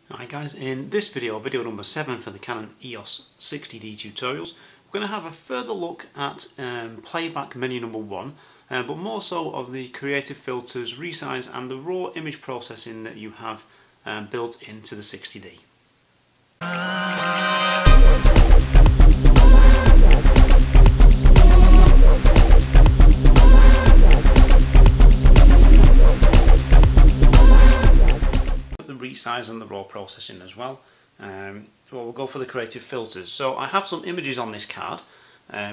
Hi guys, in this video, video number 7 for the Canon EOS 60D tutorials, we're going to have a further look at playback menu number 1, but more so of the creative filters, resize and the raw image processing that you have built into the 60D. Resize and the raw processing as well. We'll go for the creative filters. So I have some images on this card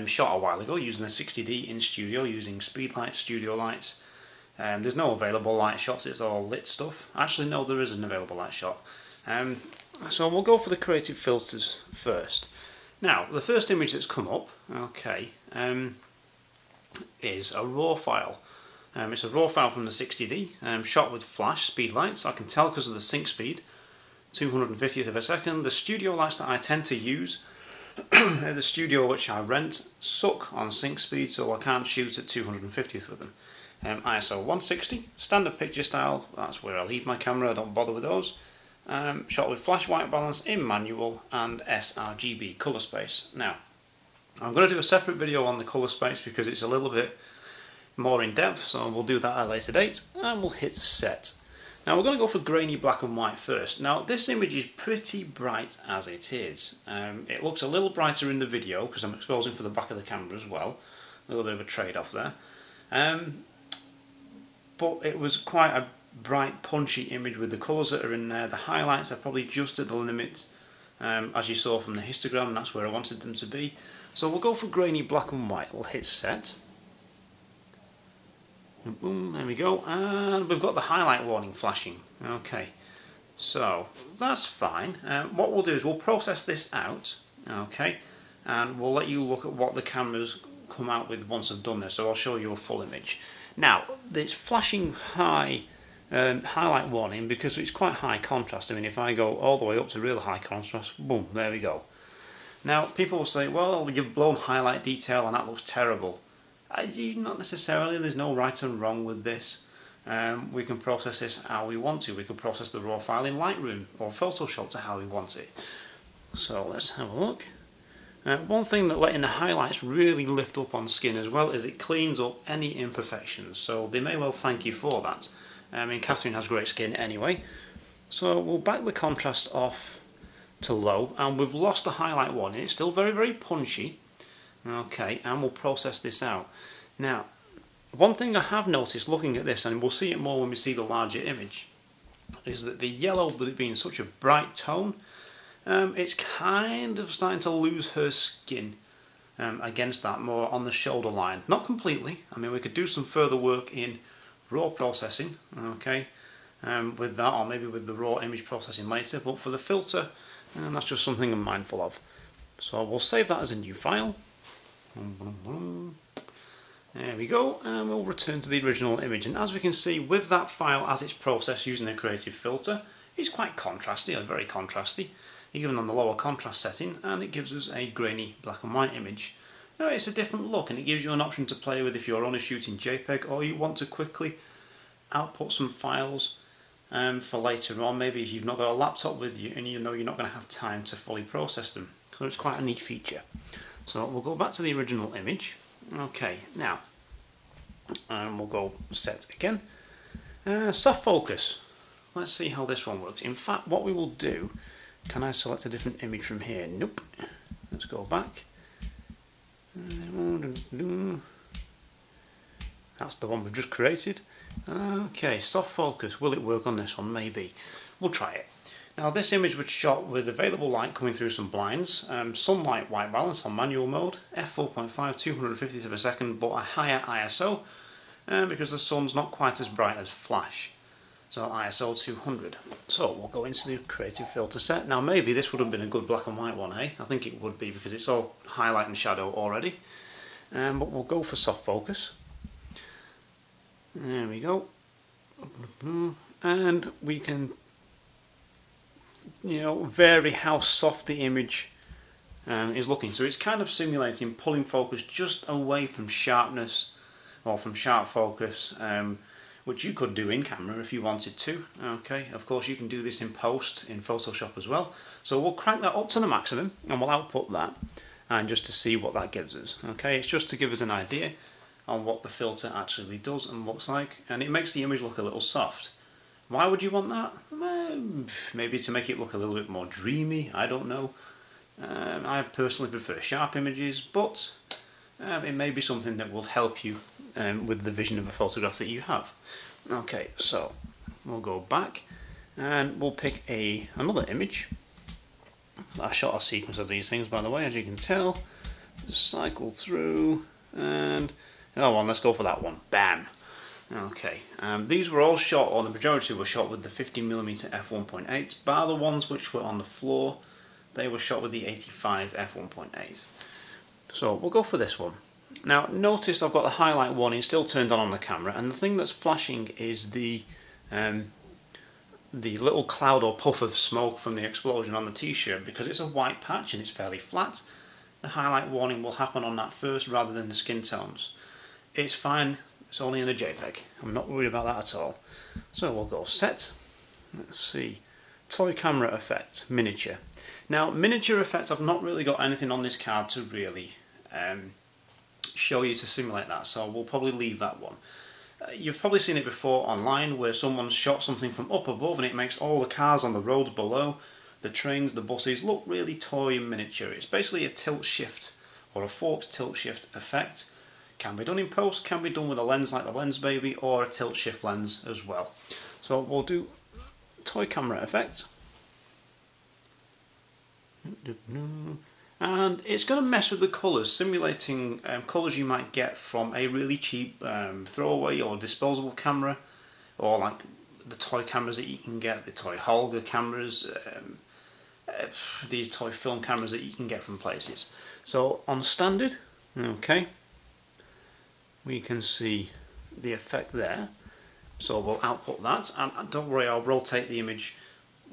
shot a while ago using the 60D in studio using Speedlites, studio lights. There's no available light shots, it's all lit stuff. Actually no, there is an available light shot. So we'll go for the creative filters first. Now the first image that's come up, okay, is a raw file. It's a raw file from the 60D, shot with flash Speedlights. I can tell because of the sync speed, 250th of a second. The studio lights that I tend to use, the studio which I rent, suck on sync speed, so I can't shoot at 250th with them. ISO 160, standard picture style, that's where I leave my camera, I don't bother with those. Shot with flash white balance in manual and sRGB colour space. Now, I'm going to do a separate video on the colour space because it's a little bit more in depth, so we'll do that at a later date, and we'll hit set. Now we're going to go for grainy black and white first. Now this image is pretty bright as it is. It looks a little brighter in the video because I'm exposing for the back of the camera as well. A little bit of a trade-off there. But it was quite a bright, punchy image with the colours that are in there. The highlights are probably just at the limit, as you saw from the histogram. That's where I wanted them to be. So we'll go for grainy black and white. We'll hit set. Boom, there we go, and we've got the highlight warning flashing. Okay, so that's fine. What we'll do is we'll process this out, okay, and we'll let you look at what the cameras come out with once I've done this. So I'll show you a full image. Now, it's flashing high highlight warning because it's quite high contrast. I mean, if I go all the way up to real high contrast, boom, there we go. Now, people will say, well, you've blown highlight detail and that looks terrible. Not necessarily, there's no right and wrong with this. We can process this how we want to. We can process the raw file in Lightroom or Photoshop to how we want it. So let's have a look. One thing that letting the highlights really lift up on skin as well is it cleans up any imperfections. So they may well thank you for that. I mean, Catherine has great skin anyway. So we'll back the contrast off to low, and we've lost the highlight one. It's still very, very punchy. Okay, and we'll process this out. Now, one thing I have noticed looking at this, and we'll see it more when we see the larger image, is that the yellow, with it being such a bright tone, it's kind of starting to lose her skin against that, more on the shoulder line. Not completely. I mean, we could do some further work in raw processing, okay, with that, or maybe with the raw image processing later, but for the filter, that's just something I'm mindful of. So we'll save that as a new file. There we go, and we'll return to the original image. And as we can see, with that file as it's processed using a creative filter, it's quite contrasty, or very contrasty, even on the lower contrast setting, and it gives us a grainy black and white image. Now, it's a different look, and it gives you an option to play with if you're only shooting JPEG or you want to quickly output some files for later on. Maybe if you've not got a laptop with you and you know you're not going to have time to fully process them. So it's quite a neat feature. So we'll go back to the original image. Okay, now we'll go set again. Soft focus. Let's see how this one works. In fact, what we will do, can I select a different image from here? Nope. Let's go back. That's the one we've just created. Okay, soft focus. Will it work on this one? Maybe. We'll try it. Now this image was shot with available light coming through some blinds, sunlight white balance on manual mode, f4.5, 250th of a second, but a higher ISO because the sun's not quite as bright as flash. So ISO 200. So we'll go into the creative filter set. Now maybe this would have been a good black and white one, eh? I think it would be because it's all highlight and shadow already. But we'll go for soft focus. There we go. And we can, you know, vary how soft the image is looking. So it's kind of simulating pulling focus just away from sharpness or from sharp focus which you could do in camera if you wanted to. Okay, of course you can do this in post in Photoshop as well. So we'll crank that up to the maximum and we'll output that, and just to see what that gives us. Okay, it's just to give us an idea on what the filter actually does and looks like, and it makes the image look a little soft. Why would you want that? Maybe to make it look a little bit more dreamy, I don't know. I personally prefer sharp images, but it may be something that will help you with the vision of a photograph that you have. Okay, so we'll go back and we'll pick another image. I shot a sequence of these things, by the way, as you can tell. Just cycle through and let's go for that one. Bam! Okay, these were all shot, or the majority were shot with the 50mm f1.8, bar the ones which were on the floor. They were shot with the 85 f1.8. So we'll go for this one. Now notice I've got the highlight warning still turned on the camera, and the thing that's flashing is the little cloud or puff of smoke from the explosion on the t-shirt. Because it's a white patch and it's fairly flat, the highlight warning will happen on that first rather than the skin tones. It's fine, it's only in a JPEG. I'm not worried about that at all. So we'll go set. Let's see. Toy camera effect, miniature. Now miniature effect, I've not really got anything on this card to really show you to simulate that, so we'll probably leave that one. You've probably seen it before online where someone's shot something from up above and it makes all the cars on the roads below, the trains, the buses, look really toy and miniature. It's basically a tilt shift or a forked tilt shift effect. Can be done in post, can be done with a lens like the Lens Baby, or a tilt shift lens as well. So we'll do toy camera effect. And it's going to mess with the colours, simulating colours you might get from a really cheap throwaway or disposable camera, or like the toy cameras that you can get, the toy Holga cameras, these toy film cameras that you can get from places. So on standard, okay, we can see the effect there. So we'll output that, and don't worry, I'll rotate the image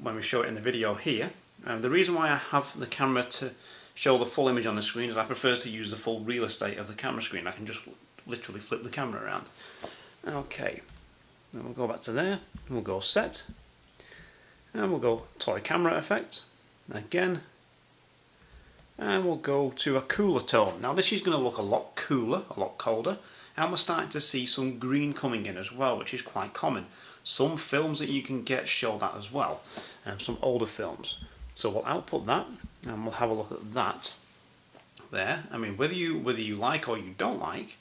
when we show it in the video here. The reason why I have the camera to show the full image on the screen is I prefer to use the full real estate of the camera screen. I can just literally flip the camera around. Okay, then we'll go back to there, we'll go set, and we'll go toy camera effect again, and we'll go to a cooler tone. Now this is going to look a lot cooler, a lot colder, and we're starting to see some green coming in as well, which is quite common. Some films that you can get show that as well, some older films. So we'll output that and we'll have a look at that there. I mean, whether you like or you don't like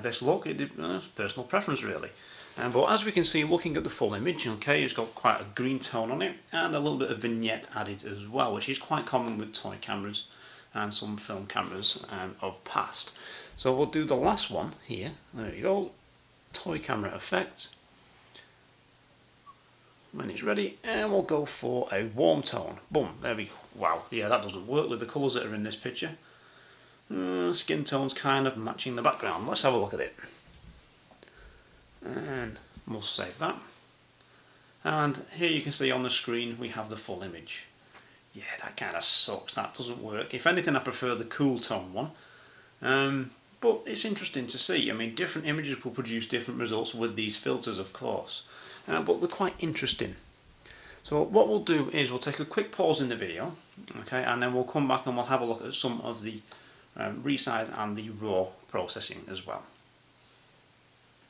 this look, it's personal preference really. But as we can see, looking at the full image, okay, it's got quite a green tone on it and a little bit of vignette added as well, which is quite common with toy cameras and some film cameras of past. So we'll do the last one here. There you go, toy camera effect. When it's ready, and we'll go for a warm tone. Boom, there we go. Wow, yeah, that doesn't work with the colours that are in this picture. Skin tone's kind of matching the background. Let's have a look at it. And we'll save that. And here you can see on the screen we have the full image. Yeah, that kind of sucks, that doesn't work. If anything, I prefer the cool tone one. But it's interesting to see. I mean, different images will produce different results with these filters, of course. But they're quite interesting. So what we'll do is we'll take a quick pause in the video, okay, and then we'll come back and we'll have a look at some of the resize and the raw processing as well.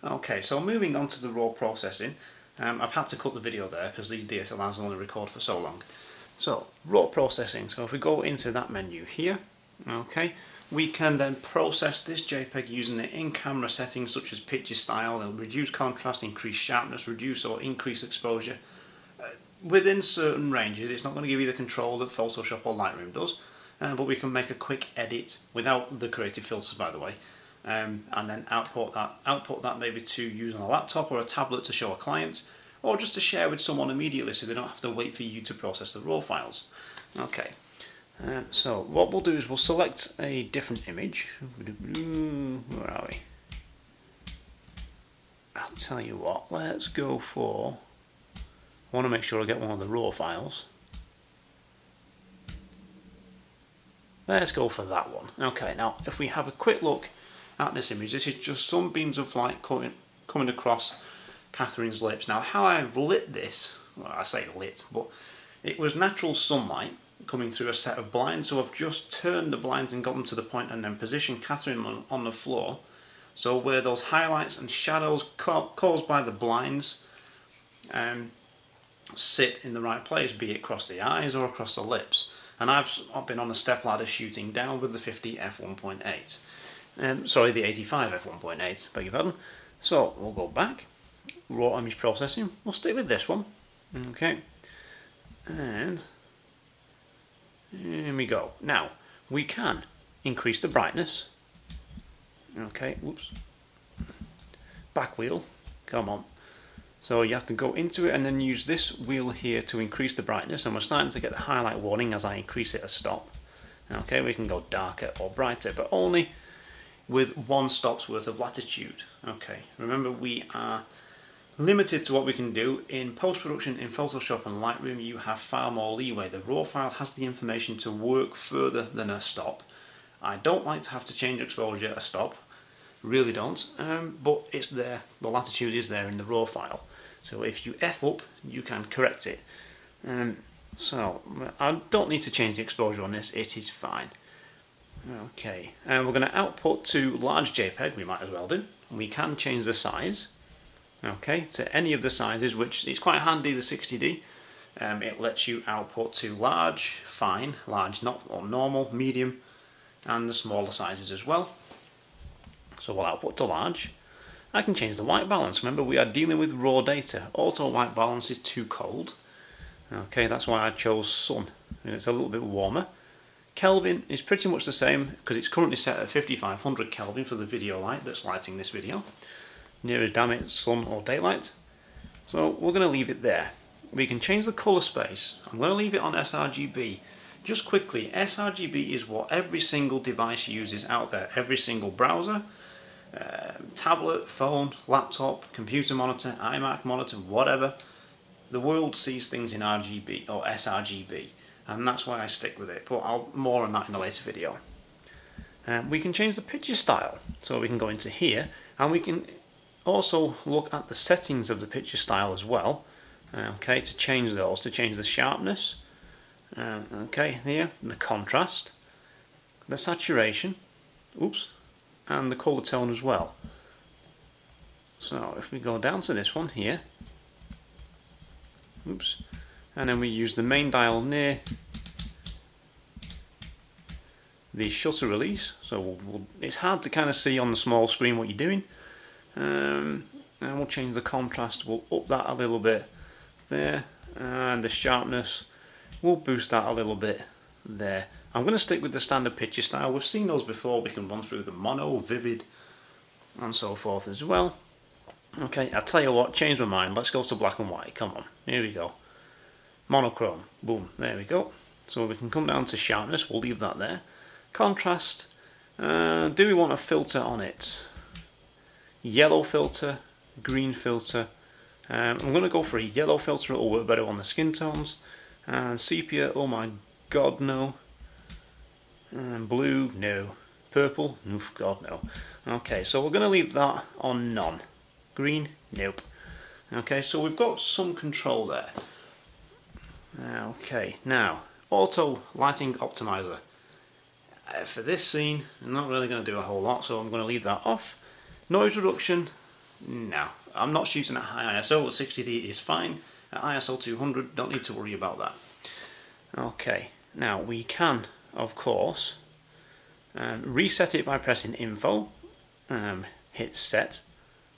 Okay, so moving on to the raw processing, I've had to cut the video there because these DSLRs only record for so long. So raw processing, so if we go into that menu here, okay, we can then process this JPEG using the in-camera settings such as picture style. It'll reduce contrast, increase sharpness, reduce or increase exposure within certain ranges. It's not going to give you the control that Photoshop or Lightroom does, but we can make a quick edit without the creative filters, by the way, and then output that maybe to use on a laptop or a tablet to show a client, or just to share with someone immediately so they don't have to wait for you to process the raw files. Okay. So what we'll do is we'll select a different image. Where are we? I'll tell you what, let's go for, I want to make sure I get one of the raw files. Let's go for that one. Okay, now if we have a quick look at this image, this is just some beams of light coming across Catherine's lips. Now how I've lit this, well I say lit, but it was natural sunlight coming through a set of blinds, so I've just turned the blinds and got them to the point and then positioned Catherine on the floor, so where those highlights and shadows caused by the blinds sit in the right place, be it across the eyes or across the lips. And I've been on a step ladder shooting down with the 50 f1.8. Sorry, the 85 f1.8, beg your pardon. So we'll go back, raw image processing, we'll stick with this one, okay, and here we go. Now we can increase the brightness, okay, whoops, back wheel, come on. So you have to go into it and then use this wheel here to increase the brightness, and we're starting to get the highlight warning as I increase it a stop. Okay, we can go darker or brighter, but only with 1 stop's worth of latitude. Okay, remember we are limited to what we can do. In post-production in Photoshop and Lightroom you have far more leeway. The raw file has the information to work further than a stop. I don't like to have to change exposure a stop, really don't, but it's there, the latitude is there in the raw file. So if you F up, you can correct it. So I don't need to change the exposure on this, it is fine. Okay, and we're going to output to large JPEG, we might as well do. We can change the size, okay, to any of the sizes, which is quite handy, the 60D. It lets you output to large, fine, large not or normal, medium, and the smaller sizes as well. So we'll output to large. I can change the white balance. Remember, we are dealing with raw data. Auto white balance is too cold. Okay, that's why I chose sun. It's a little bit warmer. Kelvin is pretty much the same because it's currently set at 5500 Kelvin for the video light that's lighting this video. Near as damn it, sun or daylight. So we're going to leave it there. We can change the colour space. I'm going to leave it on sRGB. Just quickly, sRGB is what every single device uses out there. Every single browser, tablet, phone, laptop, computer monitor, iMac monitor, whatever. The world sees things in RGB or sRGB, and that's why I stick with it, but I'll more on that in a later video. We can change the picture style, so we can go into here, and we can also look at the settings of the picture style as well, okay, to change those, to change the sharpness, okay, here, the contrast, the saturation, oops, and the colour tone as well. So if we go down to this one here, oops, and then we use the main dial near the shutter release, so it's hard to kind of see on the small screen what you're doing, and we'll change the contrast, we'll up that a little bit there, and the sharpness, we'll boost that a little bit there. I'm going to stick with the standard picture style. We've seen those before. We can run through the mono, vivid, and so forth as well. Okay, I'll tell you what, change my mind. Let's go to black and white. Come on, here we go. Monochrome, boom, there we go. So we can come down to sharpness, we'll leave that there. Contrast, do we want a filter on it? Yellow filter, green filter. I'm going to go for a yellow filter, it'll work better on the skin tones. And sepia, oh my god, no. And blue, no. Purple, oof, god, no. Okay, so we're going to leave that on none. Green, nope. Okay, so we've got some control there. Okay, now, auto lighting optimizer. For this scene, I'm not really going to do a whole lot, so I'm going to leave that off. Noise reduction, no. I'm not shooting at high ISO, the 60D is fine. At ISO 200, don't need to worry about that. Okay, now we can, of course, reset it by pressing info, hit set.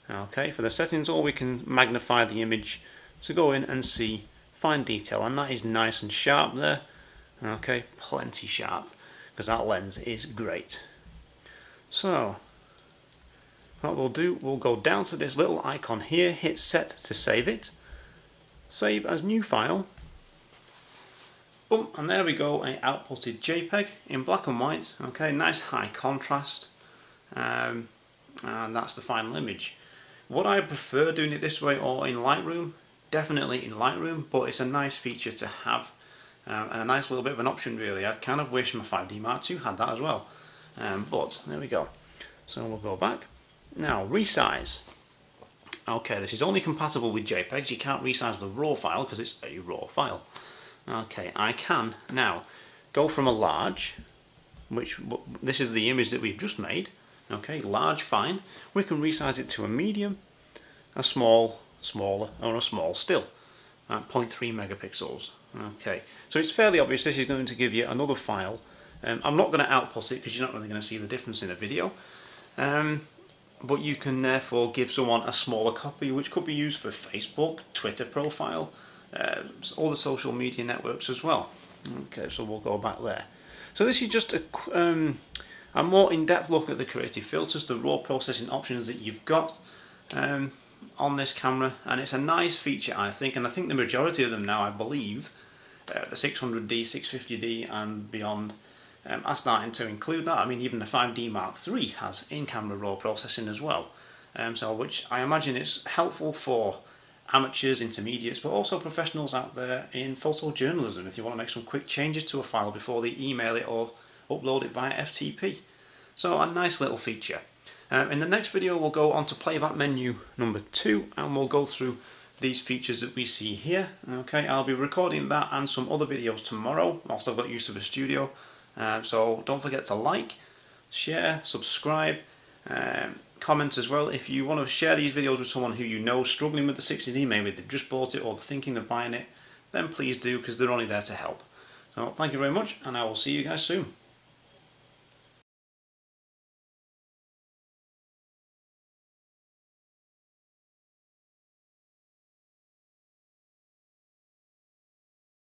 Okay, for the settings, or we can magnify the image to go in and see fine detail, and that is nice and sharp there. Okay, plenty sharp, because that lens is great. So what we'll do, we'll go down to this little icon here, hit set to save it, save as new file, boom, and there we go, a outputted JPEG in black and white. Okay, nice high contrast, and that's the final image. Would I prefer doing it this way or in Lightroom? Definitely in Lightroom, but it's a nice feature to have, and a nice little bit of an option really. I kind of wish my 5D Mark II had that as well, but there we go. So we'll go back. Now resize. Okay, this is only compatible with JPEGs. You can't resize the raw file because it's a raw file. Okay, I can now go from a large, which this is the image that we've just made. Okay, large, fine. We can resize it to a medium, a small, smaller, or a small still at 0.3 megapixels. Okay, so it's fairly obvious this is going to give you another file. I'm not going to output it because you're not really going to see the difference in a video. But you can therefore give someone a smaller copy, which could be used for Facebook, Twitter profile, all the social media networks as well. Okay, so we'll go back there. So this is just a more in-depth look at the creative filters, the raw processing options that you've got on this camera, and it's a nice feature, I think, and I think the majority of them now, I believe, the 600D, 650D and beyond, are starting to include that. I mean, even the 5D Mark III has in-camera raw processing as well, so which I imagine is helpful for amateurs, intermediates, but also professionals out there in photojournalism if you want to make some quick changes to a file before they email it or upload it via FTP. So a nice little feature. In the next video we'll go on to playback menu number 2 and we'll go through these features that we see here. Okay, I'll be recording that and some other videos tomorrow whilst I've got used to the studio. So don't forget to like, share, subscribe, comment as well. If you want to share these videos with someone who you know struggling with the 60D, maybe they've just bought it or they're thinking of buying it, then please do, because they're only there to help. So thank you very much, and I will see you guys soon.